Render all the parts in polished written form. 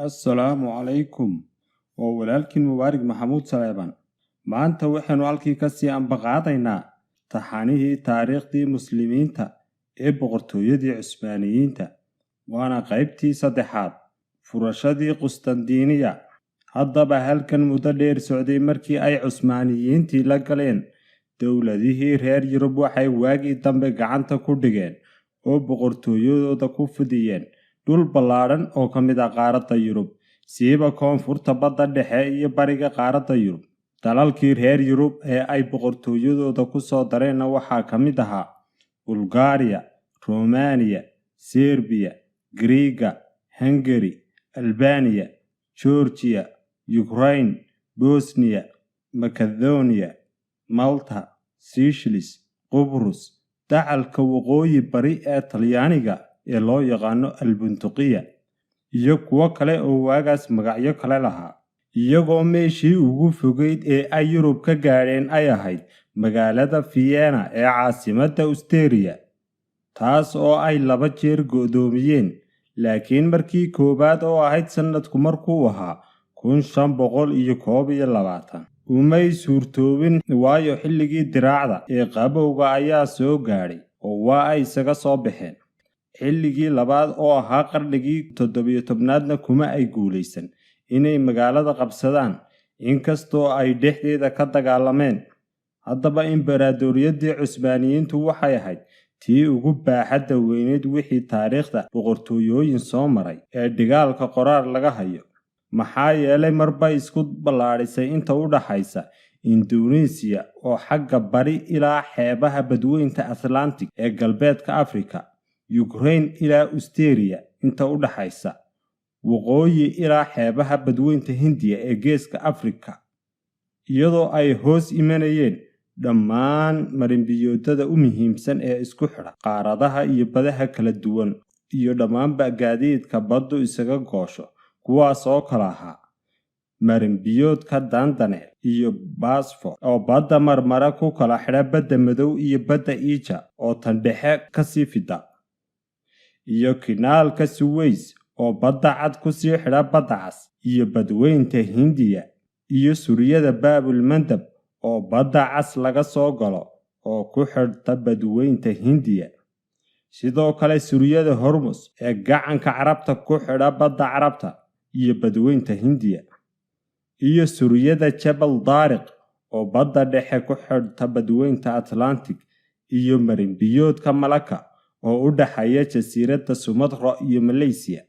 Assalaamu calaykum waa walaalkiin mubaarak maxamuud saleeban maanta waxaanu halkii ka sii ambaqaadaynaa taxanihii taariikhdii muslimiinta ee boqortooyadii Cusmaaniyiinta waana qaybtii saddexaad furashadii Qustandiiniya haddaba halkan muddo dheer socday markii ay Cusmaaniyiintii la galeen dowladihii reer Yurub waxay waagii dambe gacanta ku dhigeen oo boqortooyadooda ku fidiyeen dhul ballaaran oo ka mid ah qaaradda Yurub siiba koonfurta badda dhexe iyo bariga qaaradda Yurub dalalkii reer Yurub ee ay boqortooyadooda ku soo dareen waxaa ka mid ahaa Bulgaria, Romania, Serbia, Greece, Hungary, Albania, Georgia, Ukraine, Bosnia, Macedonia, Malta, Seychelles, Qobrus, dacalka waqooyi bari ee Talyaaniga ee loo yaqaano Albuntuqiya iyo kuwo kale oo waagaas magacyo kale lahaa iyagoo meeshii ugu fogeyd ee ay Yurub ka gaadheen ay ahayd magaalada Vienna ee caasimadda Austria taas oo ay 2 jeer go'doomiyeen laakiin markii koobaad oo ahayd sanadku markuu ahaa 1521 umay suurtoobin waayo xilligii diraacda ee qabowga ayaa soo gaadhay oo waa ay isaga soo baxeen xilligii labaad oo ahaa qarnigii 17aadna kuma ay guuleysan inay magaalada qabsadaan inkastoo ay dhexdeeda ka dagaalameen haddaba imbaradoriyadii Cusmaaniyiintu waxay ahayd tii ugu baaxadda weyneed wixii taariikhda boqortooyooyin soo maray ee dhigaalka qoraar laga hayo maxaa yeelay marba isku ballaarisay inta u dhaxaysa Indonesia oo xagga bari ilaa xeebaha badweynta Atlantic ee galbeedka Afrika Ukraine ilaa Austria inta u dhaxaysa waqooyi ilaa xeebaha badweynta Hindiya ee geeska Afrika iyadoo ay hoos imanayeen dhammaan marinbiyoodada u muhiimsan ee isku xidha qaaradaha iyo badaha kala duwan iyo dhammaan gaadiidka baddu isaga goosho kuwaas oo kala ahaa marinbiyoodka Dandanel iyo Bosphorus oo badda marmara ku kala xidha badda madow iyo badda Iija oo tan dhexe ka sii fida iyo kanaalka Suez oo badda cad ku sii xidha badda cas iyo badweynta Hindiya iyo suriyada Baabul Mandab oo badda cas laga soo galo oo ku xidhta badweynta Hindiya sidoo kale suriyada Hormuz ee gacanka Carabta ku xidha badda Carabta iyo badweynta Hindiya iyo suriyada Jabal Tariq oo badda dhexe ku xidhta badweynta Atlantic iyo marinbiyoodka Malacca oo u dhaxaya jasiiradda Sumatra iyo Malaysia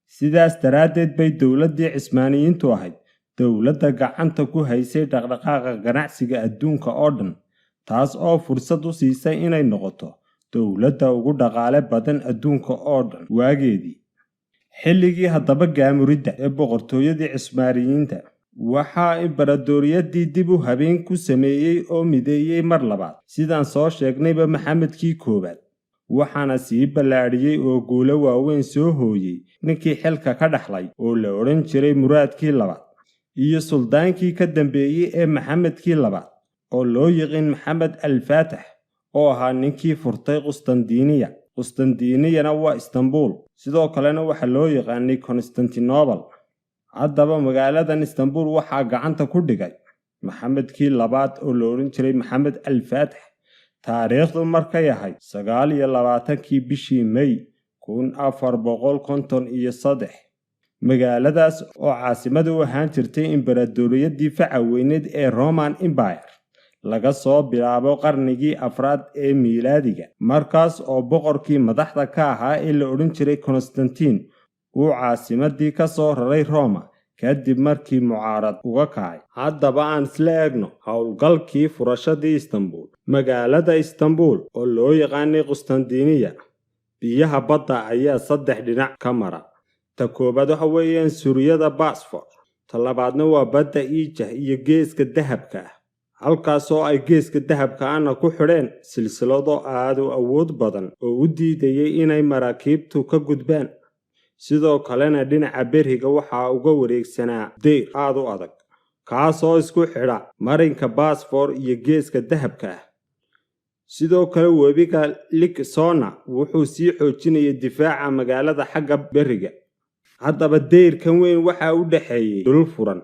sidaas daraaddeed bay dowladii Cusmaaniyiintu ahayd dowladda gacanta ku haysay dhaqdhaqaaqa ganacsiga adduunka oo dhan taas oo fursad u siisay inay noqoto dowladda ugu dhaqaale badan adduunka oo dhan waageedii xilligii haddaba gaamuridda ee boqortooyadii Cusmaaniyiinta waxaa imbaradoriyadii dib u habeen ku sameeyay oo mideeyay mar labaad sidaan soo sheegnayba Maxamedkii koowaad waxaana sii ballaadhiyay oo guulo waaweyn soo hooyay ninkii xilka ka dhaxlay oo la oran jiray Muraadkii labaad iyo suldaankii ka dambeeyay ee Maxamedkii labaad oo loo yaqaan Maxamed al-Faatix oo ahaa ninkii furtay Qustandiiniyana waa Istanbul sidoo kalena waxa loo yaqaanay Constantinople haddaba magaaladan Istanbul waxaa gacanta ku dhigay Maxamedkii labaad oo la oran jiray Maxamed al-Faatix taariikhdu markay ahayd 29kii bishii May 1453 magaaladaas oo caasimada u ahaan jirtay imbaradoriyadii facaweyneed ee Roman Empire laga soo bilaabo qarnigii 4aad ee miilaadiga markaas oo boqorkii madaxda ka ahaa ee la oran jiray Constantine uu caasimadii ka soo raray Roma kadib markii mucaarad uga kacay haddaba aan isla eegno howlgalkii furashadii Istanbul magaalada Istanbul oo loo yaqaanay Qustandiiniya biyaha badda ayaa 3 dhinac ka mara ta koobaad waxa weeyaan suriyada Bosphorus ta labaadna waa badda Iija iyo geeska dahabka halkaas oo ay geeska dahabka ana ku xidheen silsilado aad u awood badan oo u diidayay inay maraakiibtu ka gudbaan sidoo kalena dhinaca beriga waxaa uga wareegsanaa deyr aad u adag kaas oo isku xidha marinka Bosphorus iyo geeska dahabka sidoo kale webiga Lake Sona wuxuu sii xoojinayay difaaca magaalada xagga beriga haddaba dayrkan weyn waxaa u dhexeeyey dhul furan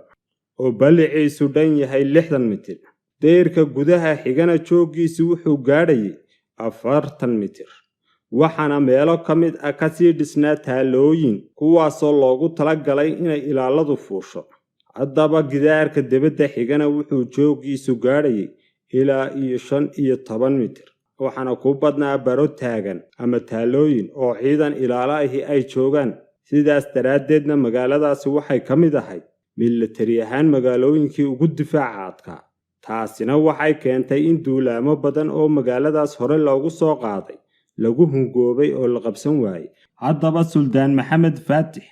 oo balliciisu dhan yahay 60 mitir. dayrka gudaha xigana jooggiisu wuxuu gaadhayay 40 mitir, waxaana meelo ka mid ah kasii dhisnaa taalooyin kuwaasoo loogu talagalay inay ilaaladu fuusho. haddaba gidaarka dibadda xigana wuxuu jooggiisu gaadhayay ilaa 15 mitir, waxaana ku badnaa baro taagan ama taalooyin oo ciidan ilaalo ahi ay joogaan. sidaas daraaddeedna magaaladaasi waxay ka mid ahayd militari ahaan magaalooyinkii ugu difaaca adkaa. taasina waxay keentay in duulaamo badan oo magaaladaas hore loogu soo qaaday lagu hungoobay oo la qabsan waayey. haddaba suldaan maxamed faatix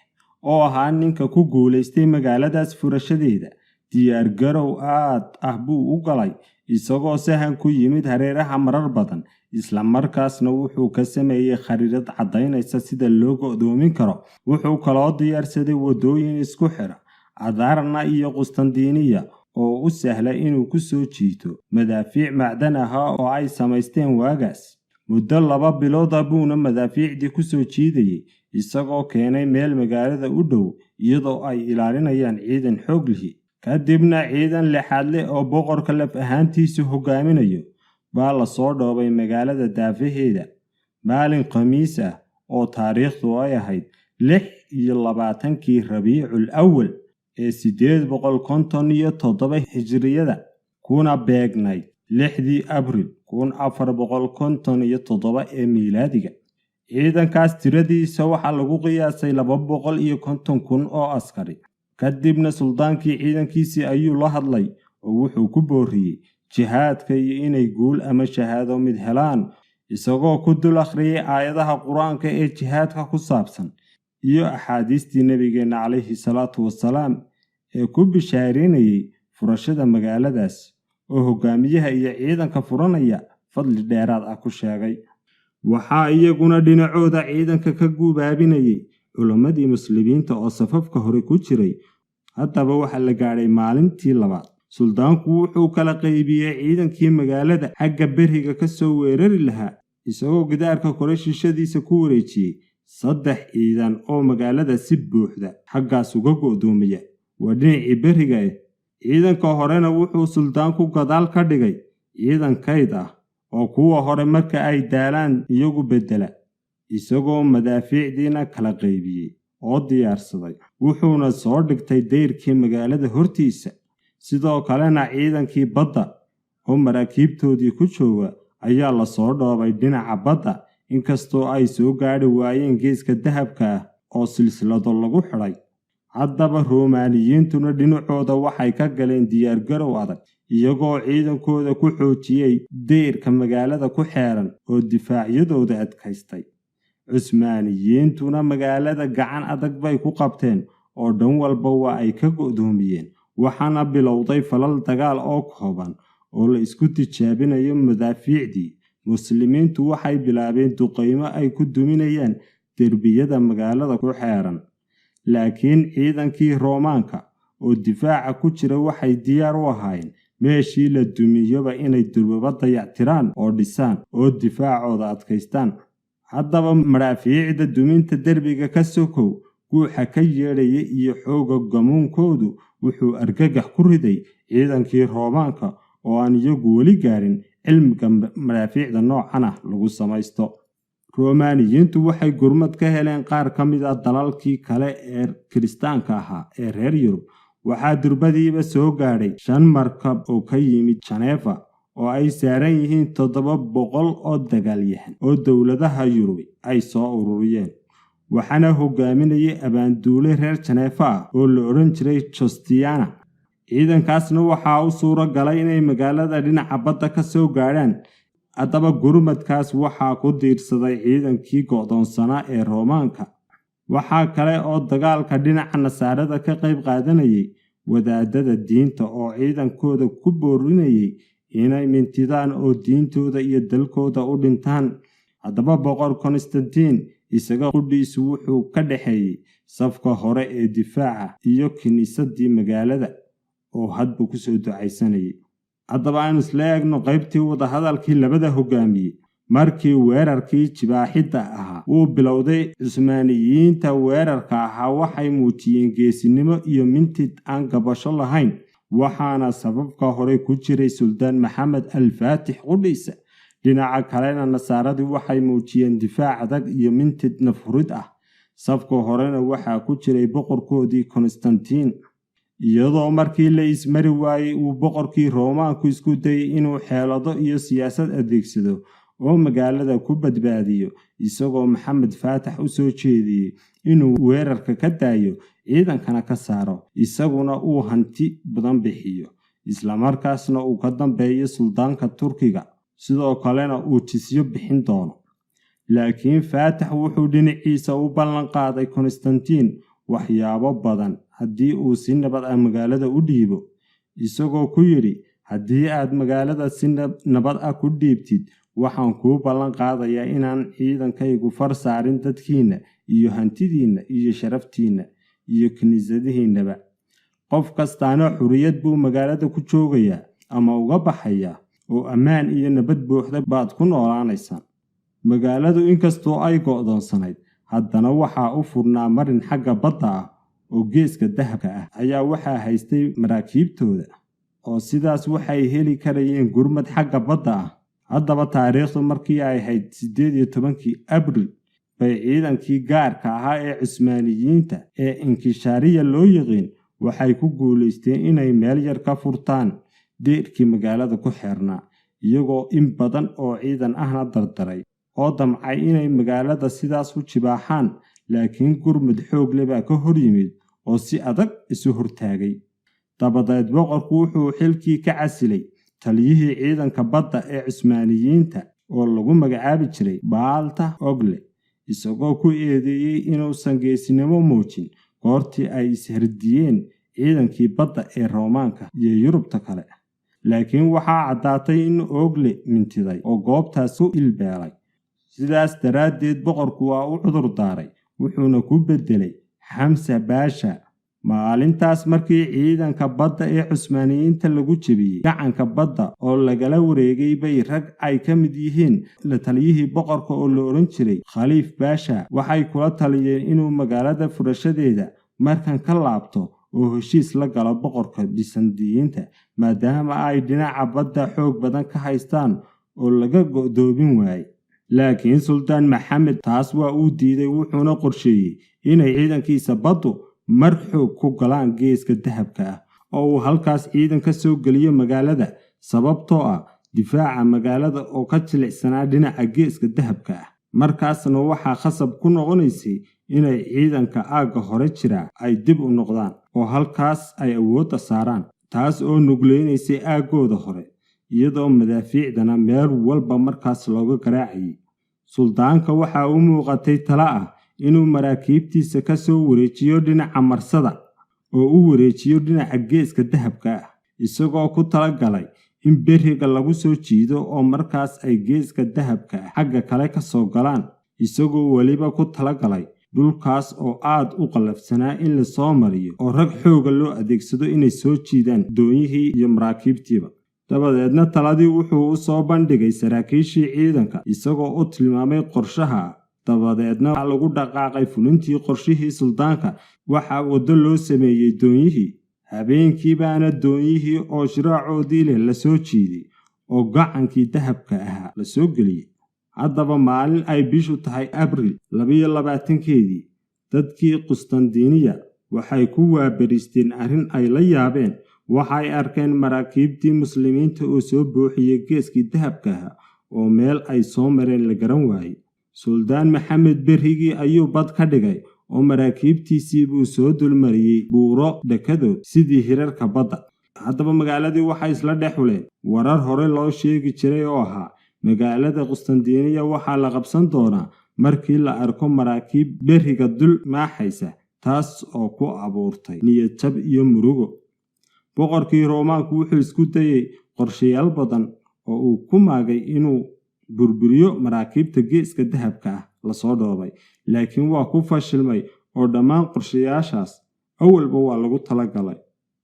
oo ahaa ninka ku guulaystay magaaladaas furashadeeda, diyaar garow aad ah buu u galay, isagoo sahan ku yimid hareeraha marar badan, isla markaasna wuxuu ka sameeyey khariidad caddaynaysa sida loo go'doomin karo. wuxuu kaloo diyaarsaday waddooyin isku xidha Adarna iyo Qustandiiniya oo u sahla inuu ku soo jiito madaafiic macdan ah oo ay samaysteen waagaas. muddo 2 bilood ah buuna madaafiicdii ku soo jiidayay, isagoo keenay meel magaalada u dhow iyadoo ay ilaalinayaan ciidan xoog lihi. kadibna ciidan lixaad leh oo boqorka laf ahaantiisu hogaaminayo baa la soo dhoobay magaalada daafaheeda maalin khamiis ah oo taariikhdu ay ahayd 26 Rabiicul Awwal ee 857 hijriyada, kuna beegnayd 6 Abriil 1457 ee miilaadiga. ciidankaas tiradiisa waxaa lagu qiyaasay 250,000 oo askari. kadibna suldaankii ciidankiisii ayuu la hadlay oo wuxuu ku booriyey jihaadka iyo inay guul ama shahaado mid helaan, isagoo ku dul akhriyay aayadaha qur-aanka ee jihaadka ku saabsan iyo axaadiistii nebigeenna calayhi salaatu wasalaam ee ku bishaarinayay furashada magaaladaas, oo hogaamiyaha iyo ciidanka furanaya fadli dheeraad ah ku sheegay. waxaa iyaguna dhinacooda ciidanka ka guubaabinayay culimmadii muslimiinta oo safafka hore ku jiray. haddaba waxaa la gaadhay maalintii labaad. suldaanku wuxuu kala qaybiyey ciidankii magaalada xagga beriga ka soo weerari lahaa, isagoo gidaarka kore shishadiisa ku wareejiyey 3 ciidan oo magaalada si buuxda xaggaas uga go'doomiya. waa dhinacii beriga ah. ciidanka horena wuxuu suldaanku gadaal ka dhigay ciidan kayd ah oo kuwa hore marka ay daalaan iyagu beddela, isagoo madaafiicdiina kala qaybiyey oo diyaarsaday. wuxuuna soo dhigtay dayrkii magaalada hortiisa. sidoo kalena ciidankii badda oo maraakiibtoodii ku jooga ayaa la soo dhoobay dhinaca badda, inkastoo ay soo gaadhi waayeen geeska dahabka ah oo silsilado lagu xidhay. haddaba Roomaaniyiintuna dhinacooda waxay ka galeen diyaar garow adag, iyagoo ciidankooda ku xoojiyey dayrka magaalada ku xeeran oo difaacyadooda adkaystay. Cusmaaniyiintuna magaalada gacan adag bay ku qabteen oo dhan walba waa ay ka go'doomiyeen, waxaana bilowday falal dagaal oo kooban oo la isku tijaabinayo madaafiicdii. muslimiintu waxay bilaabeen duqeymo ay ku duminayaan derbiyada magaalada ku xeeran, laakiin ciidankii Roomaanka oo difaaca ku jira waxay diyaar u ahaayeen meeshii la dumiyoba inay durbaba dayactiraan oo dhisaan oo difaacooda adkaystaan. haddaba madaafiicda duminta derbiga ka sokow guuxa ka yeedhaya iyo xooga gamuunkoodu wuxuu argagax ku riday ciidankii Roomaanka oo aan iyagu weli gaarin cilmiga madaafiicda noocan ah lagu samaysto. Roomaaniyiintu waxay gurmad ka heleen qaar ka mid ah dalalkii kale ee kiristaanka ahaa ee reer Yurub. waxaa durbadiiba soo gaadhay 5 markab oo ka yimid Jeneefa oo ay saaran yihiin 700 oo dagaalyahan oo dowladaha Yurub ay soo ururiyeen. waxaana hogaaminayay abaanduule reer Jeneefa ah oo la odhan jiray Justiana. ciidankaasna waxaa u suura galay inay magaalada dhinaca badda ka soo gaadhaan. haddaba gurmadkaas waxaa ku diirsaday ciidankii go'doonsanaa ee Roomaanka. waxaa kale oo dagaalka dhinaca Nasaarada ka qayb qaadanayay wadaadada diinta oo ciidankooda ku boorinayay inay mintidaan oo diintooda iyo dalkooda u dhintaan. haddaba boqor Constantine isaga qudhiisu wuxuu ka dhaxeeyay safka hore ee difaaca iyo kiniisadii magaalada oo hadba ku soo ducaysanayay. haddaba aan isla eegno qaybtii wadahadalkii labada hogaamiyey. markii weerarkii jibaaxidda ahaa uu bilowday Cusmaaniyiinta weerarka ahaa waxay muujiyeen geesinimo iyo mintid aan gabasho lahayn waxaana sababka hore ku jiray Suldaan Maxamed Al-Faatix qudhiisa dhinaca kalena Nasaaradii waxay muujiyeen difaac adag iyo mintid nafhurid ah safka horena waxaa ku jiray boqorkoodii Constantine iyadoo markii la ismari waayay uu boqorkii Roomaanku isku dayay inuu xeelado iyo siyaasad adeegsado oo magaalada ku badbaadiyo isagoo Maxamed Faatax u soo jeediyay inuu weerarka ka daayo ciidankana ka saaro isaguna uu hanti badan bixiyo isla markaasna uu ka dambeeyo suldaanka Turkiga sidoo kalena uu jisyo bixin doono laakiin Faatax wuxuu dhinaciisa u ballan qaaday Constantine waxyaabo badan haddii uu si nabad ah magaalada u dhiibo isagoo ku yiri haddii aad magaalada si nabad ah ku dhiibtid waxaan kuu ballan qaadayaa inaan ciidankaygu far saarin dadkiina iyo hantidiina iyo sharaftiina iyo kiniisadihiinaba qof kastaana xuriyad buu magaalada ku joogayaa ama uga baxayaa oo ammaan iyo nabad buuxda baad ku noolaanaysaan magaaladu inkastoo ay go'doonsanayd haddana waxaa u furnaa marin xagga badda ah oo geeska dahabka ah ayaa waxaa haystay maraakiibtooda oo sidaas waxay heli karayeen gurmad xagga badda ah haddaba taariikhdu markii ay ahayd 18 Abriil bay ciidankii gaarka ahaa ee Cusmaaniyiinta ee Inkishaariya loo yaqaan waxay ku guuleysteen inay meel yar ka furtaan deerkii magaalada ku xirnaa iyagoo in badan oo ciidan ahna dardaray oo damcay inay magaalada sidaas u jibaaxaan laakiin gurmad xoog leh baa ka hor yimid oo si adag isu hortaagay dabadeed boqorku wuxuu xilkii ka casilay taliyihii ciidanka badda ee Cusmaaniyiinta oo lagu magacaabi jiray Baalta Ogle isagoo ku eedeeyay inuusan geesinimo muujin goortii ay ishardiyeen ciidankii badda ee Roomaanka iyo Yurubta kale laakiin waxaa caddaatay in Ogle mintiday oo goobtaas u ilbeelay sidaas daraaddeed boqorku waa u cudur daaray wuxuuna ku bedelay Xamsa Baasha maalintaas markii ciidanka badda ee Cusmaaniyiinta lagu jabiyay gacanka badda oo lagala wareegay bay rag ay ka mid yihiin la taliyihii boqorka oo la oran jiray Khaliif Baasha waxay kula taliyeen inuu magaalada furashadeeda markan ka laabto oo heshiis la galo boqorka Bisandiyiinta maadaama ay dhinaca badda xoog badan ka haystaan oo laga go'doobin waayay laakiin Suldaan Maxamed taas waa uu diiday wuxuuna qorsheeyay inay ciidankiisa baddu mar xoog ku galaan geeska dahabka ah oo uu halkaas ciidan ka soo geliyo magaalada sababtoo ah difaaca magaalada oo ka jilicsanaa dhinaca geeska dahabka ah markaasna waxaa khasab ku noqonaysay inay ciidanka aagga hore jira ay dib u noqdaan oo halkaas ay awoodda saaraan taas oo nugleynaysa aaggooda hore iyadoo madaafiicdana meel walba markaas looga garaacayay suldaanka waxaa u muuqatay tala ah inuu maraakiibtiisa ka soo wareejiyo dhinaca marsada oo u wareejiyo dhinaca geeska dahabka ah isagoo ku talagalay in beriga lagu soo jiido oo markaas ay geeska dahabka xagga kale ka soo galaan isagoo waliba ku talagalay dhulkaas oo aad u qalafsanaa in la soo mariyo oo rag xooga loo adeegsado inay soo jiidaan doonyihii iyo maraakiibtiiba dabadeedna taladii wuxuu u soo bandhigay saraakiishii ciidanka isagoo u tilmaamay qorshaha dabadeedna lagu dhaqaaqay fulintii qorshihii suldaanka waxaa wado loo sameeyay doonyihii habeenkii baana doonyihii oo shiraacoodii leh la soo jiiday oo gacankii dahabka ahaa la soo geliyay haddaba maalin ay bishu tahay Abriil 22keedii dadkii Qustandiniya waxay ku waabaristeen arrin ay la yaabeen waxay arkeen maraakiibtii muslimiinta oo soo buuxiyay geeskii dahabka ah oo meel ay soo mareen la garan waayay Suldaan Maxamed berrigii ayuu bad ka dhigay oo maraakiibtiisii buu soo dulmariyay buuro dhakadood sidii hirarka badda haddaba magaaladii waxay isla dhexuleen warar hore loo sheegi jiray oo ahaa magaalada Qustandiniya waxaa la qabsan doonaa markii la arko maraakiib berriga dul maaxaysa taas oo ku abuurtay niyad jab iyo murugo boqorkii Roomaanku wuxuu isku dayay qorshayaal badan oo uu ku maagay inuu burburiyo maraakiibta geeska dahabka ah la soo dhoobay laakiin waa ku fashilmay oo dhammaan qorshayaashaas awalba waa lagu talagalay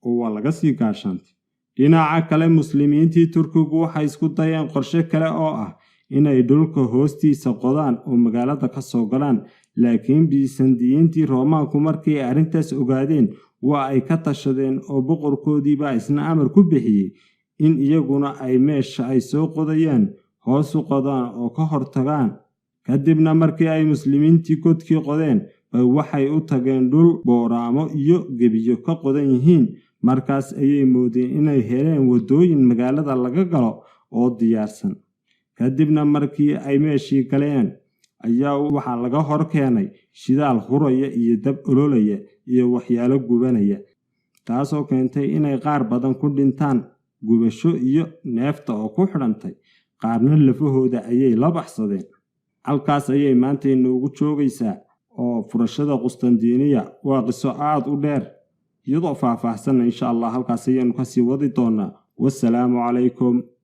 oo waa laga sii gaashaantay dhinaca kale muslimiintii Turkigu waxay isku dayeen qorshe kale oo ah inay dhulka hoostiisa qodaan oo magaalada ka soo galaan. Laakiin Bisantiyiintii Roomaanku markii ay arrintaas ogaadeen waa ay ka tashadeen oo boqorkoodiibaa isna amar ku bixiyey in iyaguna ay meesha ay soo qodayaan hoos u qodaan oo ka hortagaan. Kadibna markii ay Muslimiintii godkii qodeen bay waxay u tageen dhul booraamo iyo gebiyo ka qodan yihiin. Markaas ayay moodeen inay heleen waddooyin magaalada laga galo oo diyaarsan. Kadibna markii ay meeshii galeen ayaa waxaa laga hor keenay shidaal huraya iyo dab ololaya iyo waxyaalo gubanaya, taasoo keentay inay qaar badan ku dhintaan gubasho iyo neefta oo ku xidhantay. Qaarna lafahooda ayay la baxsadeen. Halkaas ayay maanta inoogu joogaysaa oo furashada Qustandiiniya waa qiso aad u dheer, iyadoo faahfaahsan insha Allah halkaas ayaynu ka sii wadi doonaa. Wassalaamu calaykum.